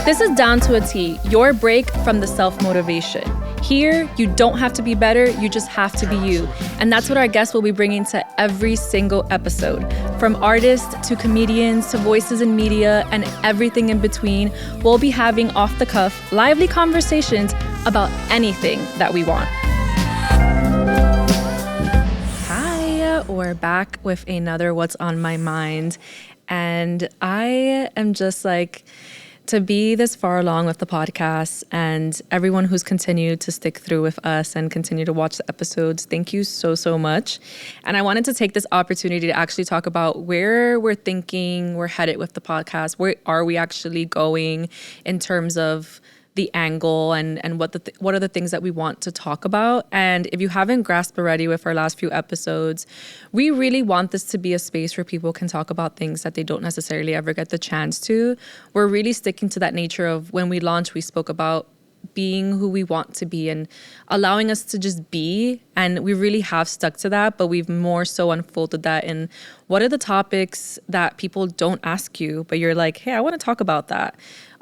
This is Down to a T, your break from the self-motivation. Here, you don't have to be better, you just have to be you. And that's what our guests will be bringing to every single episode. From artists to comedians to voices in media and everything in between, we'll be having off-the-cuff, lively conversations about anything that we want. Hi, we're back with another What's on My Mind. And I am just like, to be this far along with the podcast and everyone who's continued to stick through with us and continue to watch the episodes, thank you so much. And I wanted to take this opportunity to actually talk about where we're thinking we're headed with the podcast. Where are we actually going in terms of the angle and what are the things that we want to talk about. And if you haven't grasped already with our last few episodes, we really want this to be a space where people can talk about things that they don't necessarily ever get the chance to. We're really sticking to that nature of when we launched, we spoke about being who we want to be and allowing us to just be. And we really have stuck to that, but we've more so unfolded that in what are the topics that people don't ask you, but you're like, hey, I want to talk about that.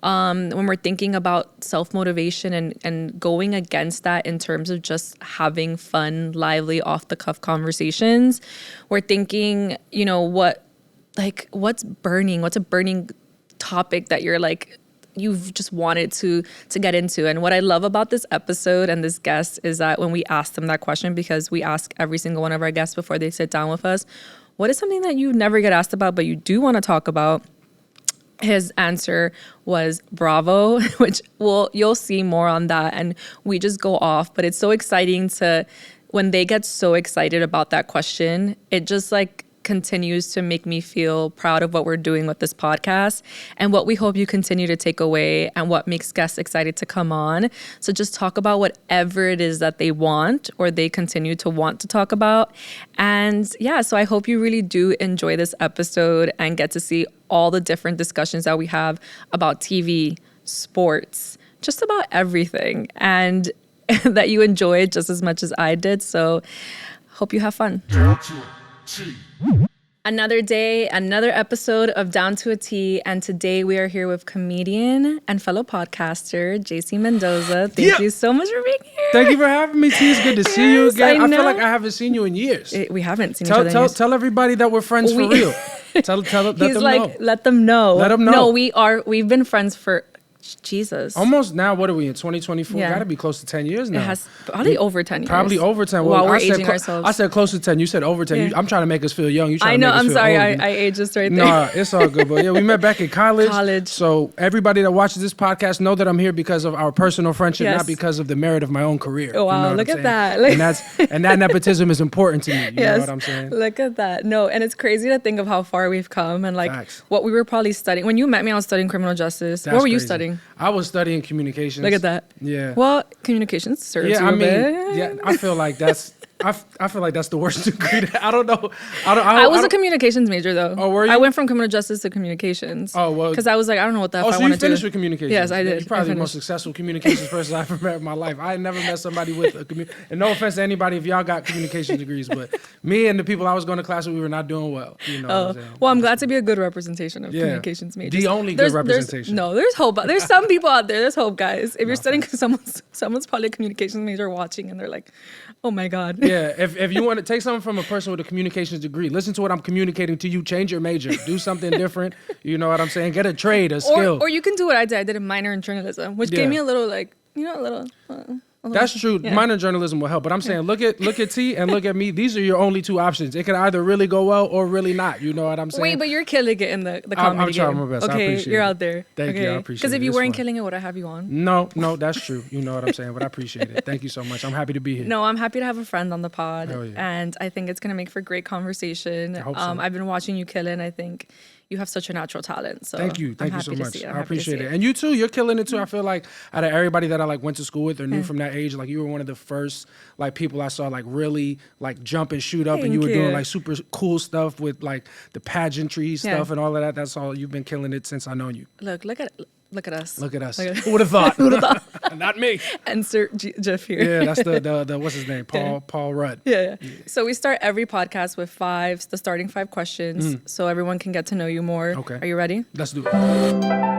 When we're thinking about self-motivation and going against that in terms of just having fun, lively, off-the-cuff conversations, we're thinking, you know, what's burning? What's a burning topic that you're like, you've just wanted to get into? And what I love about this episode and this guest is that when we ask them that question, because we ask every single one of our guests before they sit down with us, what is something that you never get asked about, but you do want to talk about? His answer was Bravo, which you'll see more on that. And we just go off. But it's so exciting when they get so excited about that question, it just like continues to make me feel proud of what we're doing with this podcast and what we hope you continue to take away and what makes guests excited to come on. So just talk about whatever it is that they want or they continue to want to talk about. And yeah, so I hope you really do enjoy this episode and get to see all the different discussions that we have about TV, sports, just about everything, and that you enjoy it just as much as I did. So hope you have fun. Another day, another episode of Down to a T, and today we are here with comedian and fellow podcaster JC Mendoza. Thank you so much for being here. Thank you for having me, T. It's good to see you again. I feel like I haven't seen you in years. We haven't seen each other in years. Tell everybody that we're friends for real. Let them know. Let them know. Let them know. No, we've been friends for Jesus. Almost now, what are we in, 2024? Yeah. Got to be close to 10 years now. It has probably over 10 years. Probably over 10. Well, we're aging ourselves. I said close to 10. You said over 10. Yeah. I'm trying to make us feel young. You trying I know. to make us I'm feel sorry. old. I aged just right there. Nah, it's all good. But yeah, we met back in college. So everybody that watches this podcast know that I'm here because of our personal friendship, not because of the merit of my own career. Oh, wow. You know Look at that. And that nepotism is important to me. You know what I'm saying? Look at that. No, and it's crazy to think of how far we've come and like what we were probably studying. When you met me, I was studying criminal justice. What were you studying? I was studying communications. Look at that. Yeah. Well, communications serves you a bit. Yeah, I feel like that's the worst degree. I don't know. I was a communications major though. Oh, were you? I went from criminal justice to communications. Oh, well. Because I was like, I don't know what the F I want to do. So you finished with communications? Yes, I did. You're probably the most successful communications person I've ever met in my life. I never met somebody with and no offense to anybody if y'all got communication degrees, but me and the people I was going to class with, we were not doing well. You know what I'm saying? Well, I'm glad to be a good representation of communications majors. The only good representation. There's hope. There's some people out there. There's hope, guys. If you're studying, someone's probably a communications major watching, and they're like, oh my God. Yeah, if you want to take something from a person with a communications degree, listen to what I'm communicating to you, change your major, do something different, you know what I'm saying? Get a trade, a skill. Or you can do what I did. I did a minor in journalism, which gave me a little That's true. Yeah. Minor journalism will help, but I'm saying look at T and look at me. These are your only two options. It can either really go well or really not. You know what I'm saying? Wait, but you're killing it in the comedy I'm trying game. my best. Okay, I appreciate you're it. out there. Thank you. I appreciate it. Because if you weren't killing it, would I have you on? No, that's true. You know what I'm saying? But I appreciate it. Thank you so much. I'm happy to be here. No, I'm happy to have a friend on the pod. Hell yeah. And I think it's going to make for great conversation. I hope so. I've been watching you kill it, and I think you have such a natural talent. So thank you so much. I appreciate it. And And you too, you're killing it too. I feel like out of everybody that I like went to school with or knew from that age, like you were one of the first like people I saw like really like jump and shoot up, and you were doing like super cool stuff with like the pageantry stuff and all of that. That's all. You've been killing it since I known you. Look at us. Look at us. Who would have thought? Who would have thought? Not me. Insert Jeff here. Yeah, that's the what's his name? Paul Rudd. Yeah. So we start every podcast with the starting 5 questions, so everyone can get to know you more. Okay. Are you ready? Let's do it.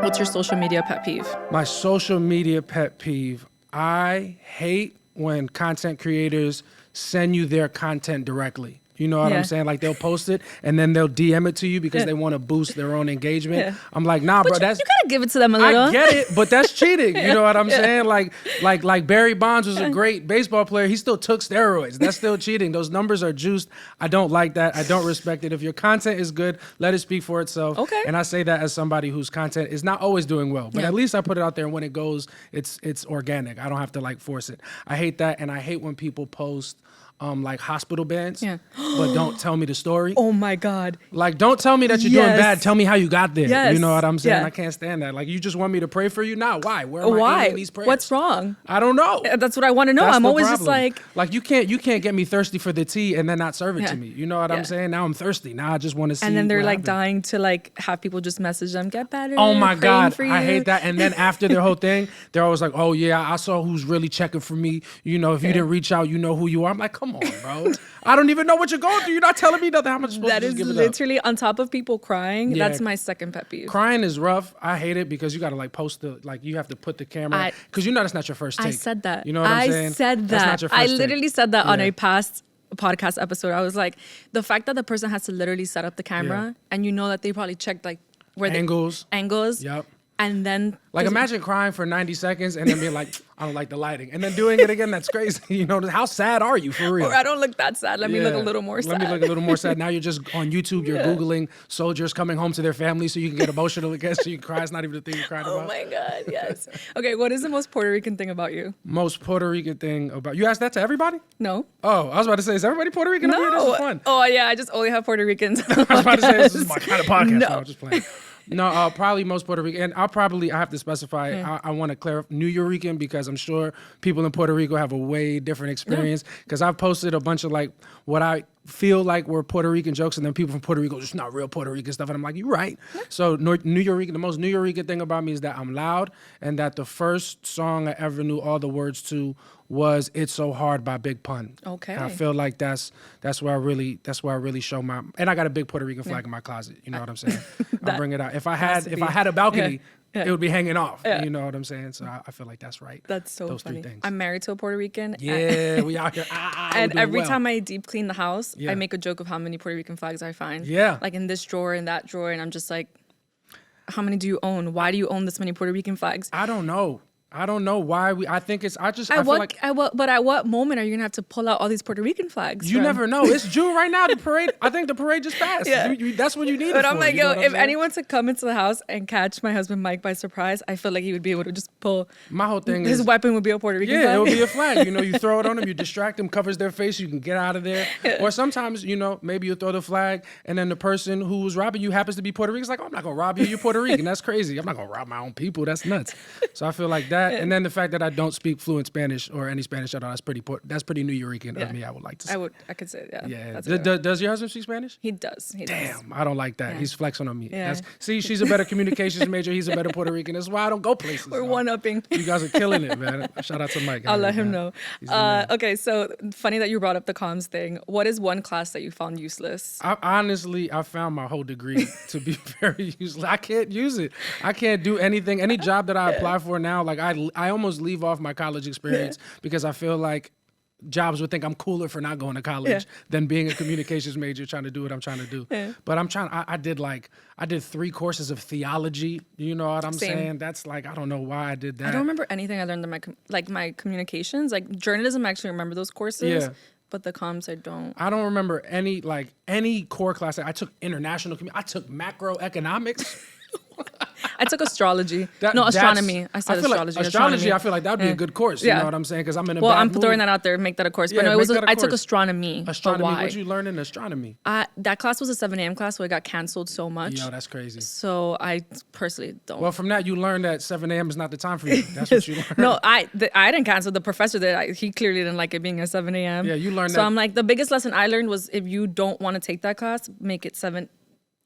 What's your social media pet peeve? My social media pet peeve. I hate when content creators send you their content directly. You know what I'm saying? Like they'll post it and then they'll DM it to you because they want to boost their own engagement. Yeah. I'm like, nah, But bro, you that's gotta give it to them a little. I get it, but that's cheating. You know what I'm saying? Like Barry Bonds was a great baseball player. He still took steroids. That's still cheating. Those numbers are juiced. I don't like that. I don't respect it. If your content is good, let it speak for itself. Okay. And I say that as somebody whose content is not always doing well, but at least I put it out there, and when it goes, it's organic. I don't have to like force it. I hate that, and I hate when people post like hospital bands, but don't tell me the story. Oh my God. Like, don't tell me that you're doing bad. Tell me how you got there. Yes. You know what I'm saying? Yeah. I can't stand that. Like, you just want me to pray for you? Nah, why? Where am I Why? aiming these prayers? What's wrong? I don't know. That's what I want to know. That's I'm the always problem. just like you can't get me thirsty for the tea and then not serve it to me. You know what I'm saying? Now I'm thirsty. Now I just want to see. And then they're what like happened. dying to like have people just message them, get better. Oh my praying God, for you. I hate that. And then after their whole thing, they're always like, oh yeah, I saw who's really checking for me. You know, if you didn't reach out, you know who you are. I'm like, come on, bro. I don't even know what you're going through. You're not telling me nothing. How much supposed That to just is give it literally on top of people crying. Yeah. That's my second pet peeve. Crying is rough. I hate it because you got to like post you have to put the camera, because you know that's not your first take. I said that. You know what I'm saying? I said that. That's not your first I take. literally said that on a past podcast episode. I was like, the fact that the person has to literally set up the camera and you know that they probably checked like where Angles. Yep. And then Like imagine crying for 90 seconds and then being like, I don't like the lighting. And then doing it again, that's crazy. You know, how sad are you for real? or I don't look that sad. Let me look a little more sad. Let me look a little more sad. Now you're just on YouTube, you're Googling soldiers coming home to their family so you can get emotional again, so you can cry. It's not even the thing you're crying about. Oh my God, yes. Okay, what is the most Puerto Rican thing about you? Most Puerto Rican thing about you? Asked that to everybody? No. Oh, I was about to say, is everybody Puerto Rican? No. This is fun. Oh yeah, I just only have Puerto Ricans. I was about to say, this is my kind of podcast. No. No, I'm just playing. No, probably most Puerto Rican. And I have to specify, I want to clarify New Yorican because I'm sure people in Puerto Rico have a way different experience. Because I've posted a bunch of like what I feel like were Puerto Rican jokes, and then people from Puerto Rico, just not real Puerto Rican stuff. And I'm like, you're right. So New Yorican, the most New Yorican thing about me is that I'm loud, and that the first song I ever knew all the words to was "It's So Hard" by Big Pun. Okay. And I feel like that's where I really show my, and I got a big Puerto Rican flag in my closet. You know what I'm saying? I'll bring it out. If I had a balcony, it would be hanging off. You know what I'm saying? So I feel like that's right. That's so Those funny. three things. I'm married to a Puerto Rican. Yeah, we out here. And every time I deep clean the house, Yeah. I make a joke of how many Puerto Rican flags I find. Yeah. Like in this drawer, in that drawer, and I'm just like, how many do you own? Why do you own this many Puerto Rican flags? I don't know why I think it's. I feel like But at what moment are you gonna have to pull out all these Puerto Rican flags? you from? never know. It's June right now. The parade. I think the parade just passed. Yeah. That's what you need. But it I'm for, like, you know yo, what I'm if saying? anyone to come into the house and catch my husband Mike by surprise, I feel like he would be able to just pull. My whole thing His is weapon would be a Puerto Rican flag. Yeah, it would be a flag. You know, you throw it on them, you distract them, covers their face, you can get out of there. Or sometimes, you know, maybe you throw the flag and then the person who was robbing you happens to be Puerto Rican. It's like, oh, I'm not gonna rob you. You're Puerto Rican. That's crazy. I'm not gonna rob my own people. That's nuts. So I feel like that. And then the fact that I don't speak fluent Spanish or any Spanish at all, that's pretty New Yorican of me, I would like to say. I could say, yeah. Yeah. Does your husband speak Spanish? He does. Damn, I don't like that. Yeah. He's flexing on me. Yeah. See, she's a better communications major. He's a better Puerto Rican. That's why I don't go places. We're one-upping. You guys are killing it, man. Shout out to Mike. I'll let him know. He's the man. Okay, so funny that you brought up the comms thing. What is one class that you found useless? I found my whole degree to be very useless. I can't use it. I can't do anything. Any job that I apply for now, like I almost leave off my college experience because I feel like jobs would think I'm cooler for not going to college than being a communications major trying to do what I'm trying to do. Yeah. But I did 3 courses of theology. You know what I'm saying? That's like, I don't know why I did that. I don't remember anything I learned in my communications. Like journalism, I actually remember those courses. Yeah. But the comms, I don't. I don't remember any core class. I took international community. I took macroeconomics. I took astrology. Astronomy. I said astrology. Like astrology, I feel like that would be a good course. You know what I'm saying? Because I'm in a Well, bad I'm mood. throwing that out there. Make that a course. But no, I took astronomy. Astronomy. What you learn in astronomy? That class was a 7 a.m. class, so it got canceled so much. Yo, that's crazy. So I personally don't. Well, from that, you learned that 7 a.m. is not the time for you. That's what you learned. No, I didn't cancel. The professor did. He clearly didn't like it being at 7 a.m. Yeah, you learned that. So I'm like, the biggest lesson I learned was if you don't want to take that class, make it 7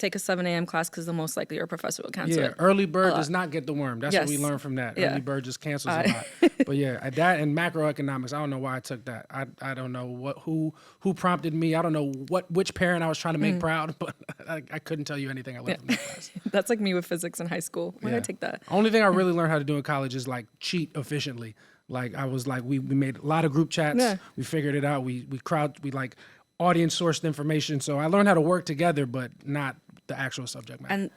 take a 7 a.m. class because the most likely your professor will cancel it. Early bird does not get the worm. That's what we learned from that. Early bird just cancels a lot. But yeah, that and macroeconomics, I don't know why I took that. I don't know who prompted me. I don't know which parent I was trying to make proud, but I couldn't tell you anything I learned from that class. That's like me with physics in high school. Why did I take that? Only thing I really learned how to do in college is like cheat efficiently. Like I was like, we made a lot of group chats. Yeah. We figured it out. We like audience sourced information. So I learned how to work together, but not the actual subject matter. And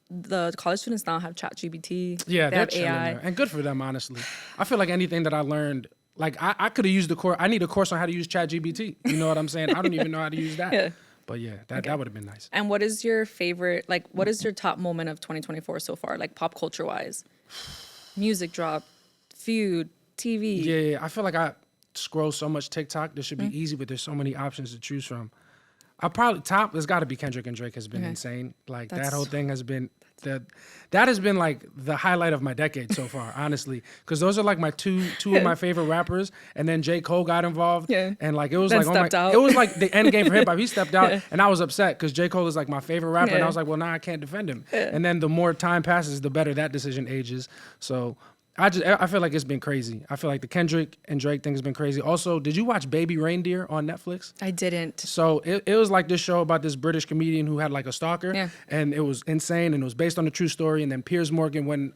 the college students now have ChatGPT. Yeah, they're have chilling AI. there. And good for them, honestly. I feel like anything that I learned, like I could have used the course. I need a course on how to use ChatGPT. You know what I'm saying? I don't even know how to use that. Yeah. But yeah, that would have been nice. And what is your favorite, like, what is your top moment of 2024 so far, like pop culture wise? Music drop, feud, TV. Yeah, I feel like I scroll so much TikTok. This should be easy, but there's so many options to choose from. I probably there's got to be Kendrick and Drake has been insane. Like that whole thing has been that has been like the highlight of my decade so far, honestly, because those are like my two of my favorite rappers. And then J. Cole got involved, and like it was then like it was like the end game for hip hop. He stepped out, and I was upset because J. Cole is like my favorite rapper, and I was like, well, now I can't defend him. And then the more time passes, the better that decision ages. So I feel like it's been crazy. I feel like the Kendrick and Drake thing has been crazy. Also, did you watch Baby Reindeer on Netflix? I didn't. So it was like this show about this British comedian who had like a stalker, and it was insane, and it was based on a true story. And then Piers Morgan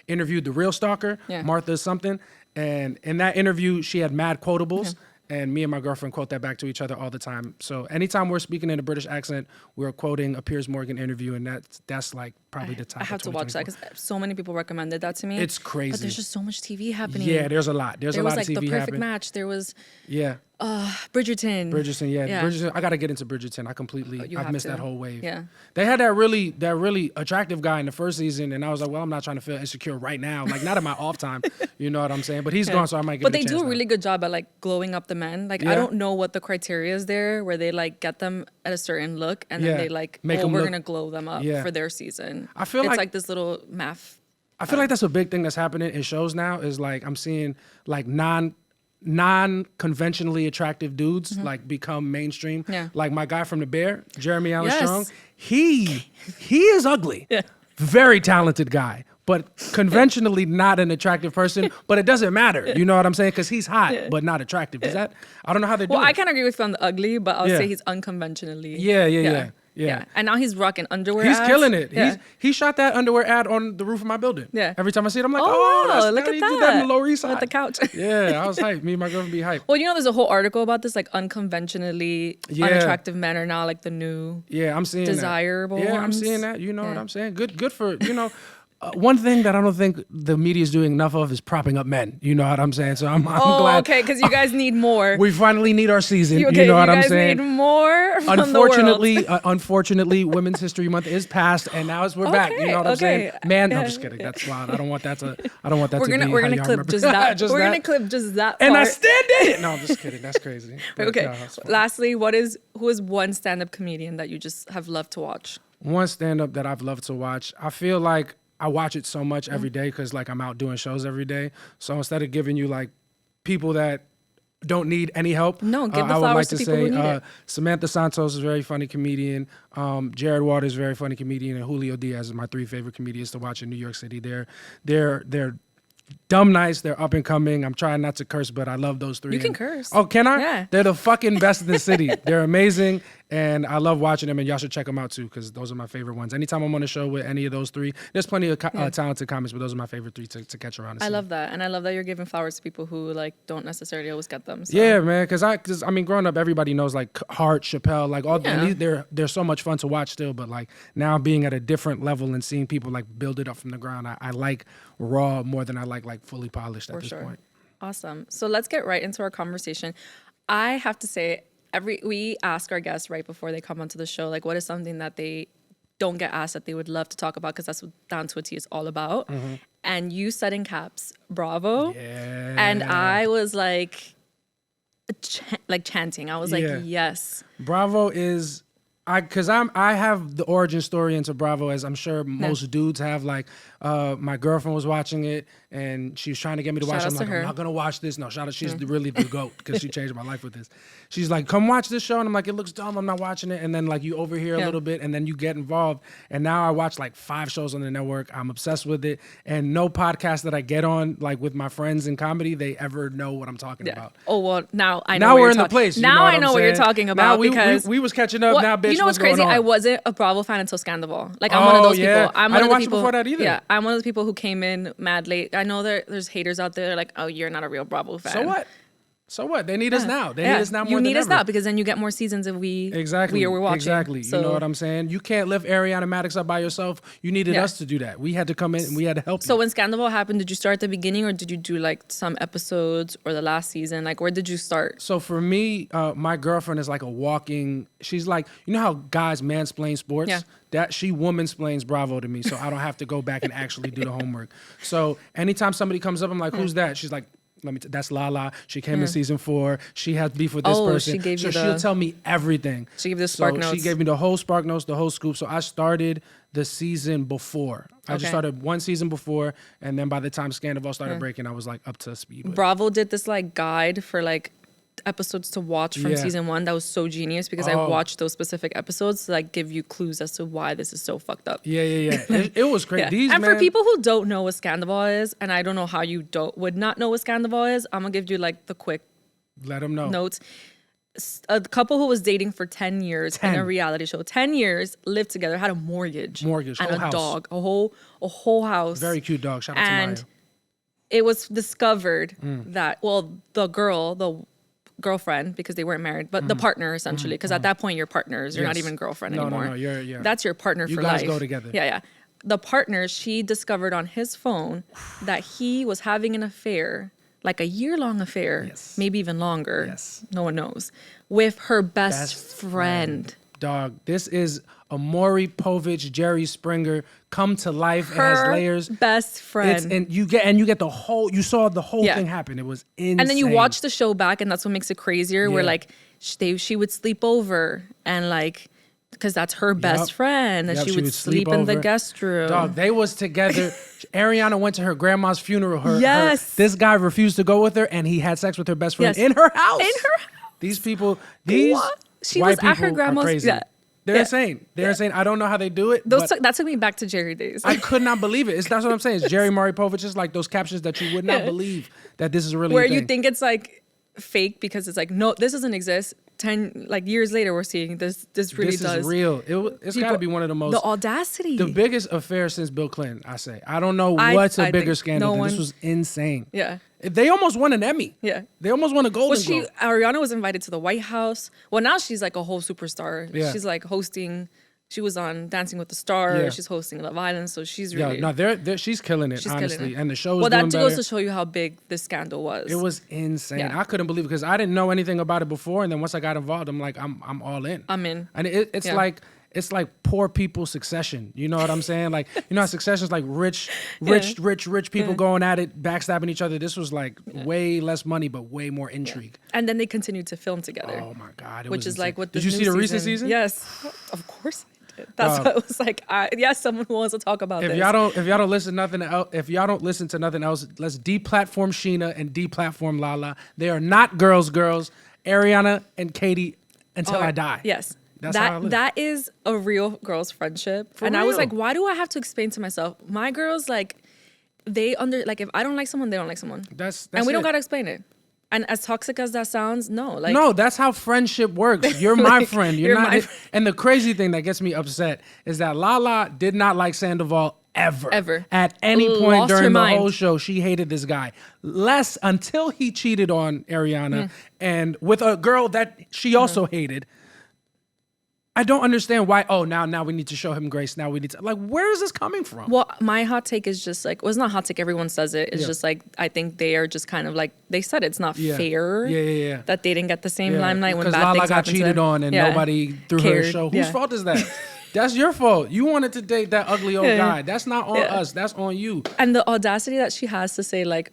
interviewed the real stalker, Martha something, and in that interview she had mad quotables. And me and my girlfriend quote that back to each other all the time. So anytime we're speaking in a British accent, we're quoting a Piers Morgan interview, and that's like probably the top. I have to watch that because so many people recommended that to me. It's crazy. But there's just so much TV happening. Yeah, there's a lot. There's a lot of TV happening. There was like The Perfect Match. There was Bridgerton. Bridgerton. I got to get into Bridgerton. I've missed that whole wave. Yeah. They had that really attractive guy in the first season, and I was like, well, I'm not trying to feel insecure right now. Like not at my off time. You know what I'm saying? But he's gone, so I might get. But they do a really good job at like glowing up the men. Like I don't know what the criteria is there, where they like get them at a certain look, and then they like, we're gonna glow them up for their season. I feel it's like this little math. I feel like that's a big thing that's happening in shows now. Is like I'm seeing like non-conventionally attractive dudes like become mainstream. Yeah. Like my guy from The Bear, Jeremy Allen Strong, he is ugly. Yeah. Very talented guy, but conventionally not an attractive person, but it doesn't matter. You know what I'm saying? Because he's hot, but not attractive. Is that, I don't know how they do it. Well, I kind of agree with you on the ugly, but I'll say he's unconventionally. Yeah. And now he's rocking underwear He's ads. killing it. Yeah. He shot that underwear ad on the roof of my building. Yeah. Every time I see it, I'm like, look at that. He did that in the Lower East Side. At the couch. Yeah, I was hyped. Me and my girlfriend be hyped. Well, there's a whole article about this, like unconventionally unattractive men are now like the new I'm seeing desirable that. ones. I'm seeing that. You know what I'm saying? Good for, one thing that I don't think the media is doing enough of is propping up men. You know what I'm saying? So I'm glad. Okay, because you guys need more. We finally need our season. You know what I'm saying? You guys need more from Unfortunately, Women's History Month is past, and now we're back. You know what I'm saying? Man, no, I'm just kidding. That's wild. I don't want that to. We're gonna clip just that. We're gonna clip just that. And I stand in it. No, I'm just kidding. That's crazy. Okay. Lastly, who is one stand-up comedian that you just have loved to watch? One stand-up that I've loved to watch. I feel like I watch it so much every day because like I'm out doing shows every day. So instead of giving you like people that don't need any help, give the flowers to people who need it. Samantha Santos is a very funny comedian. Jared Waters is a very funny comedian, and Julio Diaz is my 3 favorite comedians to watch in New York City. They're dumb nice. They're up and coming. I'm trying not to curse, but I love those 3. You can curse. Oh, can I? Yeah. They're the fucking best in the city. They're amazing, and I love watching them, and y'all should check them out too, because those are my favorite ones. Anytime I'm on a show with any of those 3, there's plenty of talented comics, but those are my favorite 3 to catch around. I love that, and I love that you're giving flowers to people who like don't necessarily always get them. So. Yeah, man, because I mean, growing up, everybody knows like Hart, Chappelle, like all. And they're so much fun to watch still, but like now being at a different level and seeing people like build it up from the ground, I like raw more than I like fully polished at this point. Awesome. So let's get right into our conversation. I have to say, we ask our guests right before they come onto the show, like what is something that they don't get asked that they would love to talk about, because that's what Down to a T is all about. And you said in caps, bravo. Yeah. And I was like chanting. I was like, yes. Bravo is... I have the origin story into Bravo, as I'm sure most dudes have. Like, my girlfriend was watching it, and she was trying to get me to watch Shout it. I'm out like, to her. I'm not gonna watch this. No, shout out, she's really the GOAT because she changed my life with this. She's like, come watch this show, and I'm like, it looks dumb. I'm not watching it. And then like you overhear a little bit, and then you get involved. And now I watch like 5 shows on the network. I'm obsessed with it, and no podcast that I get on like with my friends in comedy, they ever know what I'm talking about. Oh well, now I know. Now we're in the place. Now I know what you're talking about because we was catching up. Now, bitch, you know what's crazy? going on? I wasn't a Bravo fan until Scandoval. Like I'm one of those people. I didn't watch it before that either. Yeah, I'm one of those people who came in mad late. I know there's haters out there like, oh, you're not a real Bravo fan. So what? So what? They need us now. They need us now more than ever. You need us now because then you get more seasons if we're watching. Exactly. So, you know what I'm saying? You can't lift Ariana Madix up by yourself. You needed us to do that. We had to come in and we had to help you. So when Scandoval happened, did you start at the beginning or did you do like some episodes or the last season? Like where did you start? So for me, my girlfriend is like a walking, she's like, you know how guys mansplain sports? Yeah. That she womansplains Bravo to me, so I don't have to go back and actually do the homework. So anytime somebody comes up, I'm like, who's that? She's like, that's Lala. She came in season 4. She has beef with this person. She'll tell me everything. She gave you the Spark Notes. She gave me the whole Spark Notes, the whole scoop. So I started the season before. I just started one season before, and then by the time Scandoval started breaking, I was like up to speed. Bravo did this like guide for like episodes to watch from season 1 that was so genius because I watched those specific episodes to like give you clues as to why this is so fucked up. Yeah. It was crazy. Yeah. For people who don't know what Scandoval is, and I don't know how you would not know what Scandoval is, I'm gonna give you like the quick let them know notes. A couple who was dating for 10 years in a reality show, 10 years, lived together, had a mortgage and whole a house. Dog, a whole house. Very cute dog. Shout out to Maya. It was discovered that the girlfriend, because they weren't married, but the partner essentially, because at that point you're partners, you're not even girlfriend anymore. No, you're that's your partner for life. You guys go together. Yeah. The partner, she discovered on his phone that he was having an affair, like a year-long affair, maybe even longer. No one knows, with her best friend. Dog, this is a Maury Povich, Jerry Springer come to life. It has layers. Best friend. And you get the whole. You saw the whole thing happen. It was insane. And then you watch the show back, and that's what makes it crazier. Where like she would sleep over, and like because that's her best friend, and she would sleep in the guest room. Dog, they was together. Ariana went to her grandma's funeral. This guy refused to go with her, and he had sex with her best friend in her house. These people, she white was people at her grandma's. Are crazy. They're insane. They're insane. I don't know how they do it. That took me back to Jerry days. I could not believe it. That's what I'm saying. It's Jerry Maury Povich. It's like those captions that you would not believe that this is really where a thing. You think it's like fake because it's like, no, this doesn't exist. 10 like years later, we're seeing this really does. This is real. It's got to be one of the most. The audacity. The biggest affair since Bill Clinton, I say. I don't know what's a bigger scandal than this. Was insane. Yeah. They almost won an Emmy. Yeah. They almost won a Golden Globe. Ariana was invited to the White House. Well, now she's like a whole superstar. Yeah. She's like hosting. She was on Dancing with the Stars. Yeah. She's hosting Love Island, so she's really... she's killing it, honestly. Killing it. And the show is doing better. Well, that goes to show you how big this scandal was. It was insane. Yeah. I couldn't believe it because I didn't know anything about it before, and then once I got involved, I'm like, I'm all in. I'm in. And it's like poor people Succession. You know what I'm saying? Like, you know how Succession's like rich people going at it, backstabbing each other. This was like way less money, but way more intrigue. Yeah. And then they continued to film together. Oh my God. Which is like what Did you see the recent season? Yes. Of course. That's what it was like. Someone who wants to talk about this. If y'all don't listen to nothing else, let's deplatform Sheena and deplatform Lala. They are not girls. Ariana and Katie until I die. Yes. That's how I live. That is a real girls' friendship. For real. I was like, why do I have to explain to myself? My girls, like, if I don't like someone, they don't like someone. That's and we it. don't gotta explain it. And as toxic as that sounds, no. That's how friendship works. You're my friend. You're not. And the crazy thing that gets me upset is that Lala did not like Sandoval ever. At any point during the whole show, she hated this guy. Less until he cheated on Ariana and with a girl that she also hated. I don't understand why. Oh, now we need to show him grace. Now we need to, like, where is this coming from? Well, my hot take is just like, well, it's not hot take. Everyone says it. It's just like, I think they are just kind of like, they said it's not fair that they didn't get the same limelight when bad Lala things got cheated on and nobody threw her a show. Yeah. Whose fault is that? That's your fault. You wanted to date that ugly old guy. That's not on us. That's on you. And the audacity that she has to say like,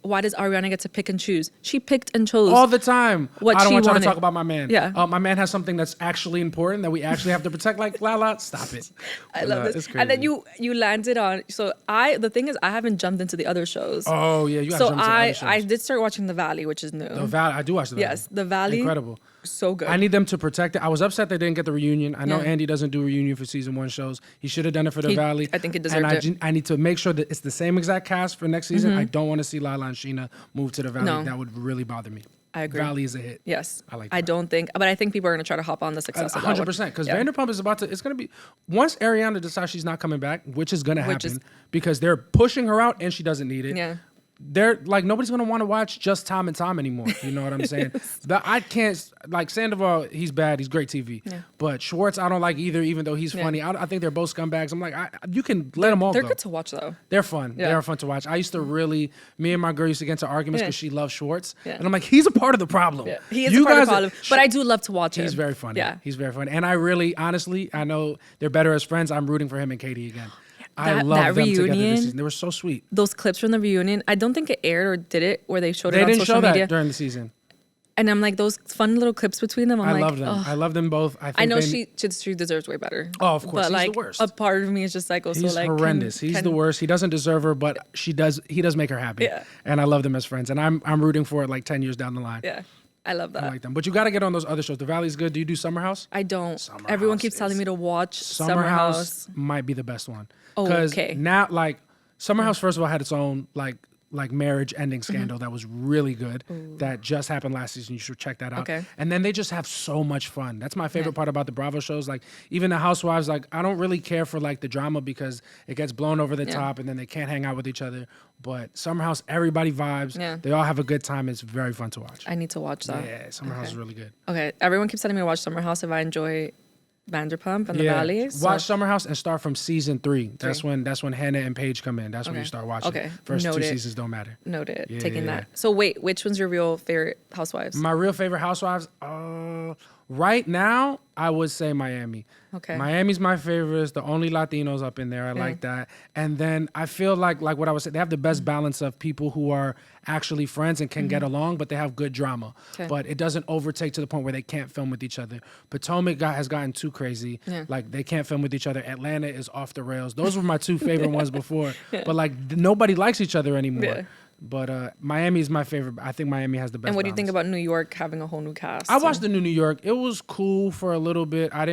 why does Ariana get to pick and choose? She picked and chose all the time. What I don't she want y'all wanted. to talk about my man. Yeah. My man has something that's actually important that we actually have to protect. Like, Lala, stop it. I love this. It's crazy. And then you landed on. So the thing is, I haven't jumped into the other shows. Oh yeah, you got to So jump into other shows. I did start watching The Valley, which is new. The Valley. I do watch The Valley. Yes, The Valley. Incredible. So good. I need them to protect it. I was upset they didn't get the reunion. I know Yeah. Andy doesn't do reunion for season 1 shows. He should have done it for The Valley. I think he deserved and it. I need to make sure that it's the same exact cast for next season. I don't want to see Lala and Sheena move to The Valley. No. That would really bother me. I agree. Valley is a hit. Yes. I like I that. don't think, but I think people are going to try to hop on the success of that 100%. one. Because Yeah. Vanderpump is about to, it's going to be, once Ariana decides she's not coming back, which is going to Which happen, is- because they're pushing her out and she doesn't need it. Yeah. They're like, nobody's gonna want to watch just Tom and Tom anymore. You know what I'm saying? I can't, like, Sandoval, he's bad, he's great TV. Yeah. But Schwartz, I don't like either, even though he's Yeah. funny. I think they're both scumbags. I'm like, you can let them all They're go. good to watch though. They're fun. Yeah. They're fun to watch. I used to really, me and my girl used to get into arguments Yeah. because she loves Schwartz. Yeah. And I'm like, he's a part of the problem. Yeah. He is You a part of guys the problem, but I do love to watch him. He's very funny. Yeah. He's very funny. And I really, honestly, I know they're better as friends. I'm rooting for him and Katie again. I That- love that them together reunion- this season. They were so sweet. Those clips from the reunion, I don't think it aired or did it where they showed it They on didn't social show that media. during the season. And I'm like, those fun little clips between them. I'm I like, love them. ugh. I love them both. I know they, she deserves way better. Oh, of course. But He's the like, worst. a part of me is just like, also He's like, horrendous. He's the worst. He doesn't deserve her, but he does make her happy. Yeah. And I love them as friends. And I'm rooting for it like 10 years down the line. Yeah, I love that. I like them. But you got to get on those other shows. The Valley's good. Do you do Summer House? I don't. Summer Everyone House keeps telling is- me to watch Summer House might be the best one. Oh, okay. Now, like, Summer House, first of all, had its own, like marriage ending scandal that was really good. That just happened last season. You should check that out. Okay. And then they just have so much fun. That's my favorite part about the Bravo shows. Like, even the Housewives, like, I don't really care for like the drama because it gets blown over the top and then they can't hang out with each other. But Summer House, everybody vibes. Yeah. They all have a good time. It's very fun to watch. I need to watch that. Yeah, Summer House is really good. Okay, everyone keeps telling me to watch Summer House if I enjoy Vanderpump and The Valley. So Watch Summer House and start from season 3. That's when Hannah and Paige come in. That's when Okay. you start watching. Okay. First Note 2 it. seasons don't matter. note it, Yeah, taking yeah, that. yeah. So wait, which one's your real favorite Housewives? My real favorite Housewives, right now, I would say Miami. Okay. Miami's my favorite. It's the only Latinos up in there. I like that. And then I feel like what I was saying, they have the best balance of people who are actually friends and can get along, but they have good drama. Okay. But it doesn't overtake to the point where they can't film with each other. Potomac has gotten too crazy. Yeah. Like, they can't film with each other. Atlanta is off the rails. Those were my 2 favorite ones before. But like, nobody likes each other anymore. Yeah. But Miami is my favorite. I think Miami has the best and what do you think balance. about New York having a whole new cast? I watched the New York. It was cool for a little bit. I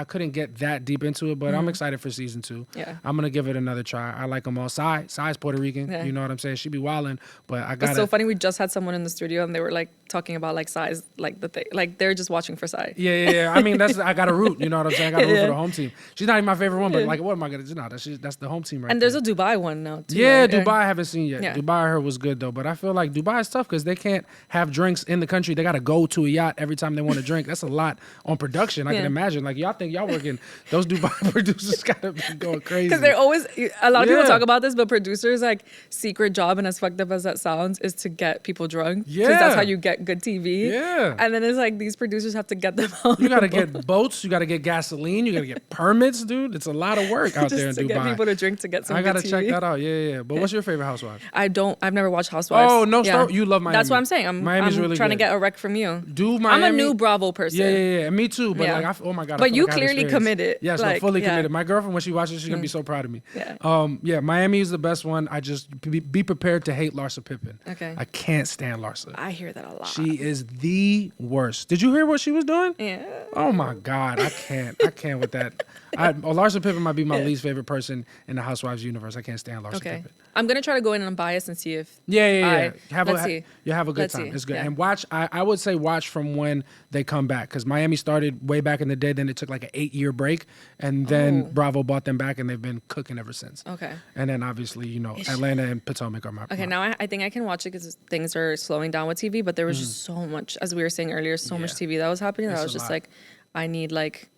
couldn't get that deep into it, but I'm excited for season 2. Yeah. I'm going to give it another try. I like them all. Sai's Puerto Rican. Yeah. You know what I'm saying? She be wildin', but I got It's so funny. We just had someone in the studio and they were like talking about like size, like the thing, like they're just watching for size. Yeah. I mean, I got to root. You know what I'm saying? I got to root Yeah. for the home team. She's not even my favorite one, but like, what am I going to do now? That's the home team right And there. there's a Dubai one now too. Yeah, right? Dubai I haven't seen yet. Yeah. Dubai I heard was good though, but I feel like Dubai is tough because they can't have drinks in the country. They got to go to a yacht every time they want to drink. That's a lot on production. I can imagine. Like, y'all think y'all working, those Dubai producers got to be going crazy. Because they're always, a lot of people Yeah. talk about this, but producers, like, secret job, and as fucked up as that sounds, is to get people drunk. Because Yeah. that's how you get good TV. Yeah. And then it's like these producers have to get them on. You got to get boats. You got to get gasoline. You got to get permits, dude. It's a lot of work out just there in to Dubai. get people to drink to get some I good got to TV. check that out. Yeah. But what's your favorite housewife? I've never watched Housewives. Oh, no, you love Miami. That's what I'm saying. I'm Miami's really trying to good. get a rec from you. Do Miami. I'm a new Bravo person. Yeah. Me too. But Yeah. like, oh my God. I But feel you like I have clearly experience. committed. Yes, Like, I'm fully yeah. committed. My girlfriend, when she watches, she's gonna be so proud of me. Yeah. Miami is the best one. I just be prepared to hate Larsa Pippen. Okay. I can't stand Larsa. I hear that a lot. She is the worst. Did you hear what she was doing? Yeah. Oh my God, I can't with that. Larsa Pippen might be my least favorite person in the Housewives universe. I can't stand Larsa Okay. Pippen. I'm gonna try to go in unbiased and see if. Yeah. Let's see. You have a good Let's time. see. It's good. Yeah. And watch. I would say watch from when they come back because Miami started way back in the day. Then it took like an 8-year break, and then Bravo bought them back, and they've been cooking ever since. Okay. And then obviously Atlanta and Potomac are my. Okay, now I think I can watch it because things are slowing down with TV, but there was just so much, as we were saying earlier, so much TV that was happening that It's I was a just lot. like, I need like,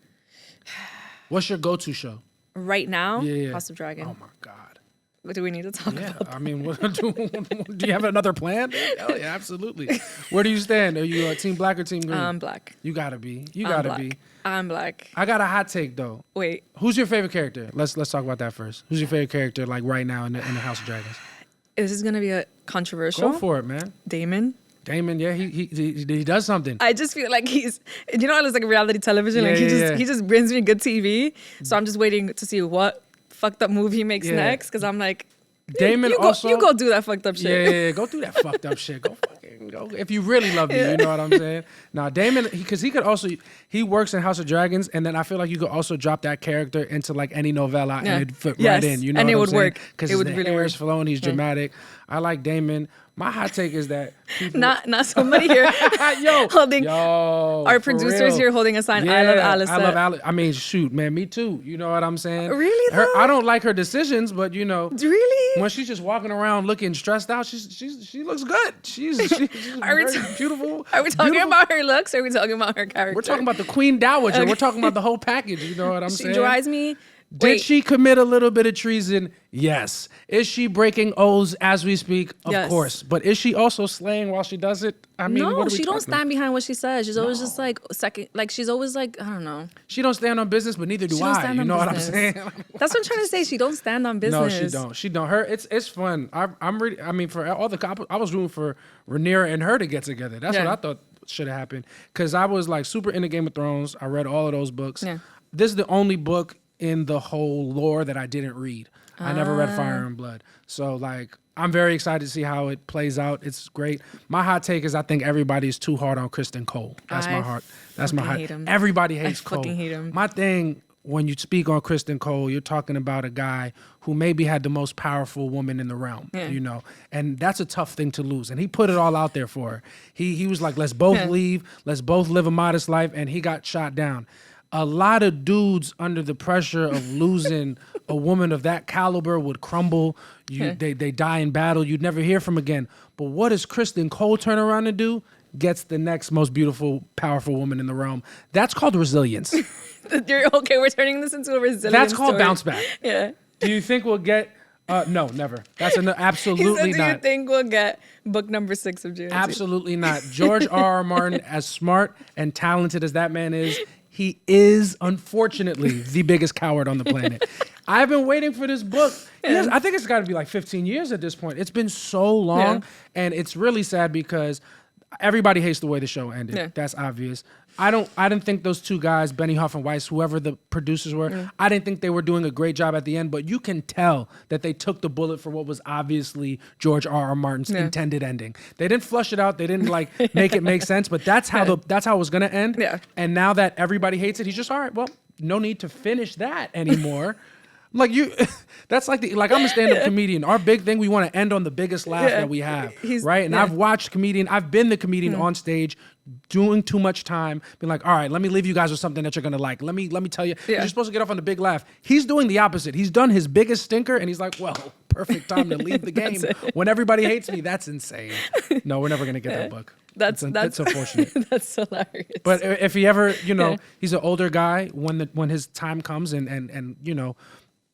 What's your go-to show? right now, Yeah. House of Dragon. Oh my God. What do we need to talk Yeah, about? I mean, do you have another plan? Hell yeah, absolutely. Where do you stand? Are you Team Black or Team Green? I'm black. You gotta be. You I'm gotta black. be. I'm black. I got a hot take though. Wait, Who's your favorite character? Let's talk about that first. Who's your favorite character like right now in the House of Dragons? this is gonna be controversial. Go for it, man. Damon, yeah, he does something. I just feel like he's, you know, it's like reality television. Like he just brings me good TV. So I'm just waiting to see what fucked up move he makes next. Because I'm like, Damon you go do that fucked up shit. Yeah, go do that fucked up shit. Go fucking go. If you really love me, you know what I'm saying? Nah, Damon, because he could also, he works in House of Dragons, and then I feel like you could also drop that character into like any novella and it'd fit right in. You know and what it I'm would saying? work. Because it would the really hair work. is flowing, he's dramatic. I like Damon. My hot take is that people... Not somebody here holding... our producers here holding a sign, I love Alice. I love Alice. I mean, shoot, man, me too. You know what I'm saying? Really, though? I don't like her decisions, but you know... Really? When she's just walking around looking stressed out, she looks good. She's very beautiful. Are we talking about her looks, or are we talking about her character? We're talking about the Queen Dowager. Okay. We're talking about the whole package. You know what I'm saying? She drives me... Did she commit a little bit of treason? Yes. Is she breaking oaths as we speak? Of course. But is she also slaying while she does it? I mean, no, she don't stand behind what she says. She's always just like second. Like she's always like, I don't know. She don't stand on business, but neither do I. You know what I'm saying? That's what I'm trying to say. She don't stand on business. No, she don't. Her, it's fun. I'm really. I mean, for all the I was rooting for Rhaenyra and her to get together. That's what I thought should have happened. Because I was like super into Game of Thrones. I read all of those books. Yeah. This is the only book in the whole lore that I didn't read. I never read Fire and Blood. So like I'm very excited to see how it plays out. It's great. My hot take is I think everybody's too hard on Criston Cole. That's my heart. That's my heart. Everybody hates Cole. I fucking hate him. My thing, when you speak on Criston Cole, you're talking about a guy who maybe had the most powerful woman in the realm, you know, and that's a tough thing to lose. And he put it all out there for her. He was like, let's both leave. Let's both live a modest life. And he got shot down. A lot of dudes under the pressure of losing a woman of that caliber would crumble. They die in battle. You'd never hear from again. But what does Criston Cole turn around and do? Gets the next most beautiful, powerful woman in the realm. That's called resilience. We're turning this into a resilience That's called story. Bounce back. Yeah. Do you think we'll get... no, never. That's absolutely not. Do you think we'll get book number 6 of June? Absolutely not. George R.R. Martin, as smart and talented as that man is, he is, unfortunately, the biggest coward on the planet. I've been waiting for this book. I think it's got to be like 15 years at this point. It's been so long, and it's really sad because everybody hates the way the show ended. Yeah. That's obvious. I didn't think those two guys, Benioff and Weiss, whoever the producers were, I didn't think they were doing a great job at the end, but you can tell that they took the bullet for what was obviously George R.R. Martin's intended ending. They didn't flush it out. They didn't like make it make sense, but that's how that's how it was going to end. Yeah. And now that everybody hates it, he's just, all right, well, no need to finish that anymore. Like that's like I'm a stand-up comedian. Our big thing, we want to end on the biggest laugh that we have, right? And I've been the comedian on stage, doing too much time, being like, all right, let me leave you guys with something that you're gonna like. Let me tell you, you're supposed to get off on the big laugh. He's doing the opposite. He's done his biggest stinker, and he's like, well, perfect time to leave the game when everybody hates me. That's insane. No, we're never gonna get that book. That's unfortunate. That's hilarious. But if he ever, he's an older guy when his time comes and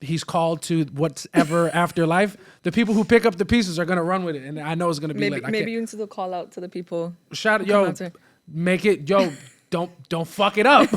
he's called to whatever afterlife, the people who pick up the pieces are going to run with it. And I know it's going to be lit. Maybe you need to call out to the people. Don't fuck it up.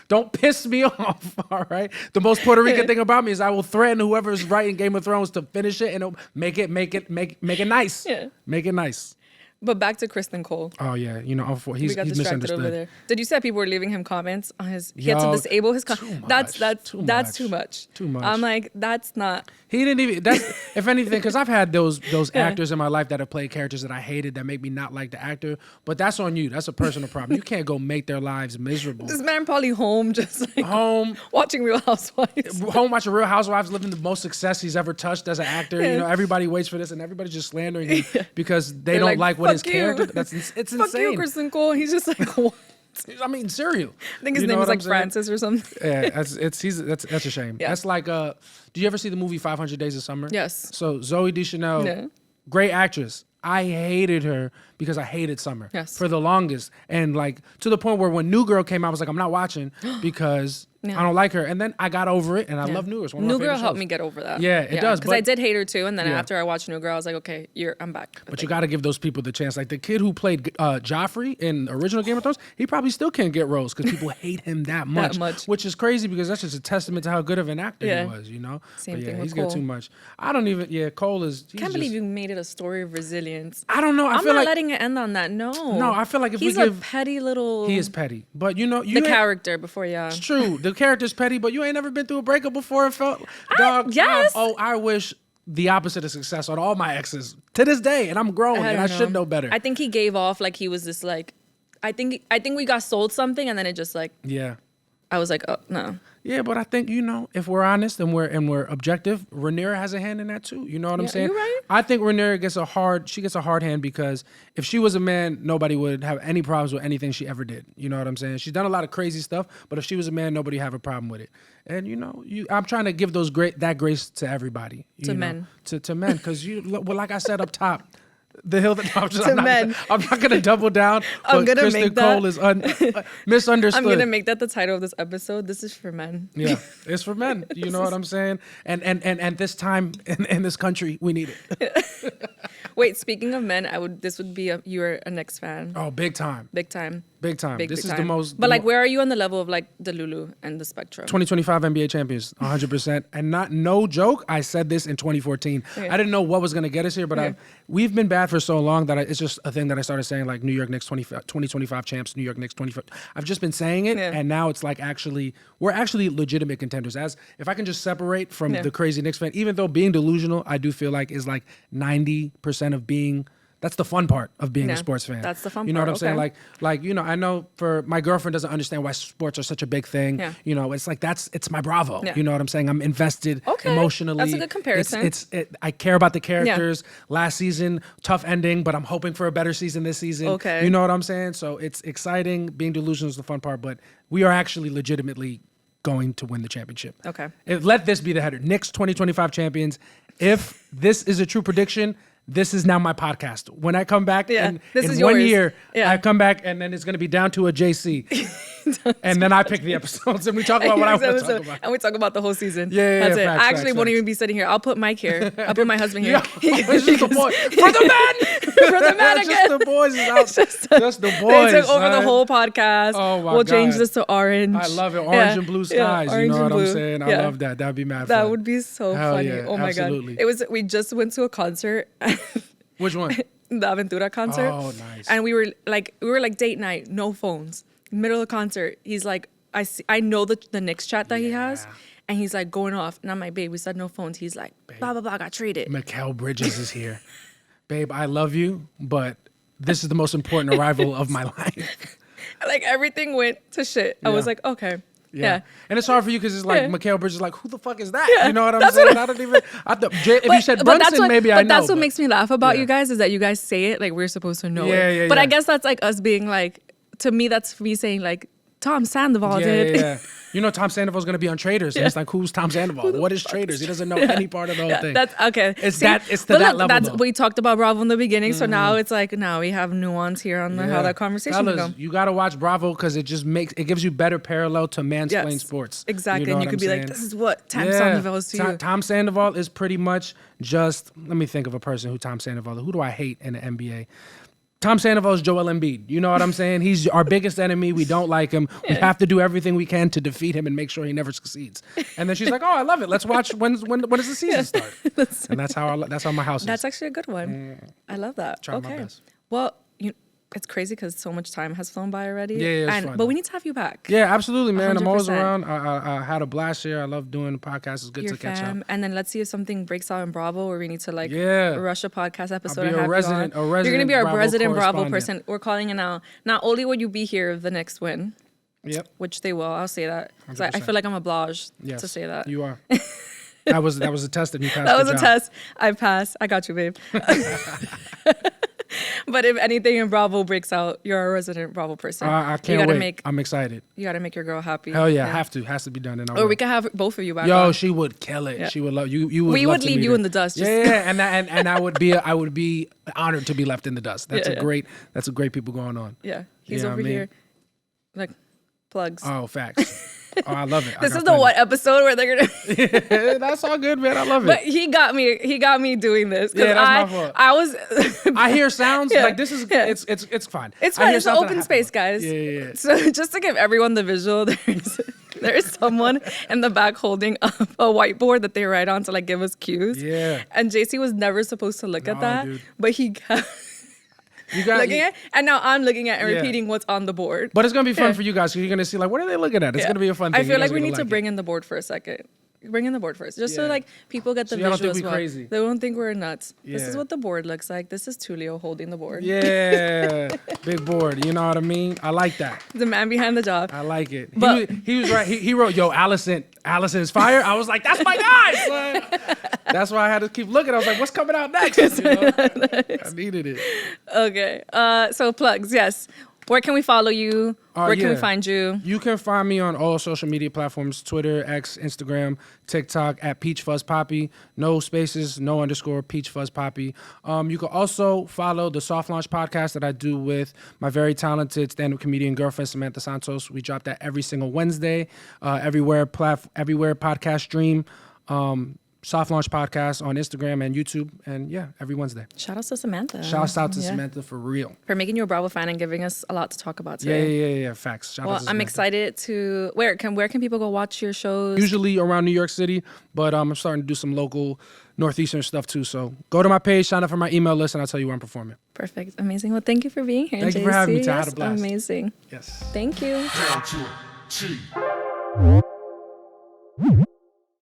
Don't piss me off, all right? The most Puerto Rican thing about me is I will threaten whoever's writing Game of Thrones to finish it and make it nice. Yeah. Make it nice. But back to Criston Cole. Oh yeah, he's misunderstood. Over there. Did you say people were leaving him comments on his? He had to disable his comments. That's too much. Too much. I'm like, that's not. He didn't even. That's if anything, because I've had those actors in my life that have played characters that I hated that make me not like the actor. But that's on you. That's a personal problem. You can't go make their lives miserable. This man probably watching Real Housewives. Home watching Real Housewives, living the most success he's ever touched as an actor. Everybody waits for this, and everybody's just slandering him because they don't like what his character. It's insane. Fuck you, Criston Cole. He's just like, what? I'm eating cereal. I think his name is like Francis or something. Yeah, that's a shame. Yeah. That's like do you ever see the movie 500 Days of Summer? Yes. So Zooey Deschanel, great actress. I hated her because I hated Summer Yes. for the longest. And like to the point where when New Girl came out, I was like, I'm not watching because I don't like her. And then I got over it, and I love New Girl. It's one of my New Girl favorite helped shows. me get over that. Yeah, it does. Because I did hate her too, and then Yeah. after I watched New Girl, I was like, okay, I'm back. But you got to give those people the chance. Like the kid who played Joffrey in the original Game of Thrones, he probably still can't get roles because people hate him that much. Which is crazy because that's just a testament to how good of an actor he was, you know? Same but thing with he's Cole. got too much. I don't even, Cole is... I can't believe you made it a story of resilience. I don't know. I'm feel not like, letting it end on that. No, I feel like if he's we give... a petty little... He is petty. But you know... the character before, It's true. The character's petty, but you ain't never been through a breakup before and felt... Dog, yes. I wish the opposite of success on all my exes to this day, and I'm grown, and I should know better. I think he gave off like he was this like... I think we got sold something, and then it just like... Yeah. I was like, oh, no. Yeah, but I think, if we're honest and we're objective, Rhaenyra has a hand in that too. You know what I'm saying? You're right. I think Rhaenyra gets a hard hand because if she was a man, nobody would have any problems with anything she ever did. You know what I'm saying? She's done a lot of crazy stuff, but if she was a man, nobody would have a problem with it. And I'm trying to give that grace to everybody. To men. To men, because like I said up top. The hill that I'm not gonna double down. I'm gonna Criston make that. Cole is misunderstood. I'm gonna make that the title of this episode. This is for men. Yeah, it's for men. You know what I'm saying? And this time in this country, we need it. Wait, speaking of men, this would be you're a Knicks fan. Oh, big time. Big time. Big time. This is the most. But like, where are you on the level of like Delulu and the spectrum? 2025 NBA champions, 100%. And no joke, I said this in 2014. I didn't know what was going to get us here, but we've been bad for so long that it's just a thing that I started saying, like New York Knicks 2025 champs, New York Knicks 25. I've just been saying it, and now it's like we're actually legitimate contenders. As if I can just separate from the crazy Knicks fan, even though being delusional, I do feel like is like 90% of being. That's the fun part of being a sports fan. That's the fun part. You know what I'm saying? Like I know for my girlfriend doesn't understand why sports are such a big thing. Yeah. It's like it's my Bravo. Yeah. You know what I'm saying? I'm invested emotionally. That's a good comparison. I care about the characters. Yeah. Last season, tough ending, but I'm hoping for a better season this season. Okay. You know what I'm saying? So it's exciting. Being delusional is the fun part, but we are actually legitimately going to win the championship. Okay. Let this be the header. Knicks 2025 champions. If this is a true prediction, this is now my podcast. When I come back in 1 year, I come back and then it's going to be down to a JC. And then I pick the episodes and we talk about what I want to talk about. And we talk about the whole season. Yeah, That's it. Facts, I actually won't even be sitting here. I'll put Mike here. I'll put my husband here. It's just the boy. For the men! For the men again. Just the boys is out. Just the boys. They took over the whole podcast. Oh my We'll God. change this to orange. I love it. Orange and blue skies. You know what I'm saying? I love that. That'd be mad fun. That would be so funny. Yeah, oh my absolutely. God. We just went to a concert. Which one? The Aventura concert. Oh, nice. And we were like date night, no phones. Middle of the concert, he's like, I know the Knicks chat that he has, and he's like going off. And I'm like, babe, we said no phones. He's like, blah, blah, blah, got traded. Mikal Bridges is here. Babe, I love you, but this is the most important arrival of my life. Like everything went to shit. I was like, okay. Yeah. And it's hard for you because it's like Mikal Bridges is like, who the fuck is that? You know what I'm saying? I don't even. If you said Brunson, maybe I know. But that's what makes me laugh about you guys is that you guys say it like we're supposed to know it. But I guess that's like us being like, to me, that's me saying like, Tom Sandoval did. Yeah. You know, Tom Sandoval's going to be on Traders. And it's like, who's Tom Sandoval? What is Traders? He doesn't know any part of the whole thing. That's okay. It's to that level. We talked about Bravo in the beginning. So now it's like, now we have nuance here on how that conversation goes. You got to watch Bravo because it gives you better parallel to mansplain sports. Exactly. You know and you could be saying? like, this is what Tom Sandoval is to you. Tom Sandoval is pretty much just, let me think of a person who Tom Sandoval, who do I hate in the NBA? Tom Sandoval is Joel Embiid. You know what I'm saying? He's our biggest enemy. We don't like him. We have to do everything we can to defeat him and make sure he never succeeds. And then she's like, "Oh, I love it. Let's watch when does the season start?" And that's how my house is. That's actually a good one. I love that. Try my best. Well, it's crazy because so much time has flown by already. Yeah, it's fun, but we need to have you back. Yeah, absolutely, man. 100%. I'm always around. I had a blast here. I love doing the podcast. It's good to catch up. And then let's see if something breaks out in Bravo where we need to rush a podcast episode and have you on. You're going to be our resident Bravo person. We're calling it now. Not only will you be here if the Knicks win, which they will. I'll say that. I feel like I'm obliged to say that. You are. That was a test and you passed. That was a test. I passed. I got you, babe. But if anything in Bravo breaks out, you're a resident Bravo person. I can't wait. I'm excited. You got to make your girl happy. Hell yeah, have to. Has to be done. Or we can have both of you back. Yo, she would kill it. Yeah. She would love you. We would leave you in the dust. And I would be honored to be left in the dust. That's a great people going on. Yeah, he's over here, like plugs. Oh, facts. Oh, I love it. This is the what episode where they're gonna. That's all good, man. I love it. But he got me doing this. Yeah, that's my fault. I was. I hear sounds like this is. It's fine. It's fine. It's an open space, guys. Yeah. So just to give everyone the visual, there's someone in the back holding up a whiteboard that they write on to like give us cues. Yeah. And JC was never supposed to look at that, dude. but he kept. Looking at, and now I'm looking at and repeating what's on the board. But it's gonna be fun for you guys because you're gonna see like what are they looking at? It's gonna be a fun thing. I feel like we need to bring in the board for a second. Bring in the board first, just so like people get the visual don't think as well. Crazy. They don't think we're nuts. This is what the board looks like. This is Tulio holding the board. Yeah, big board. You know what I mean? I like that. The man behind the job. I like it. But he was right. He wrote, "Yo, Allison's fire." I was like, "That's my guy." Son. That's why I had to keep looking. I was like, "What's coming out next?" You know? Nice. I needed it. Okay. So plugs. Yes. Where can we follow you? Where can we find you? You can find me on all social media platforms, Twitter, X, Instagram, TikTok, at Peach Fuzz Poppy. No spaces, no underscore, Peach Fuzz Poppy. You can also follow the Soft Launch podcast that I do with my very talented stand-up comedian girlfriend, Samantha Santos. We drop that every single Wednesday, everywhere podcast stream. Soft Launch Podcast on Instagram and YouTube, and every Wednesday. Shout out to Samantha. Shout out to Samantha for real. For making you a Bravo fan and giving us a lot to talk about today. Yeah. Facts. Shout out to I'm excited to. Where can people go watch your shows? Usually around New York City, but I'm starting to do some local Northeastern stuff too. So go to my page, sign up for my email list, and I'll tell you where I'm performing. Perfect. Amazing. Well, thank you for being here. Thank you for having me. I had a blast. Amazing. Yes. Thank you.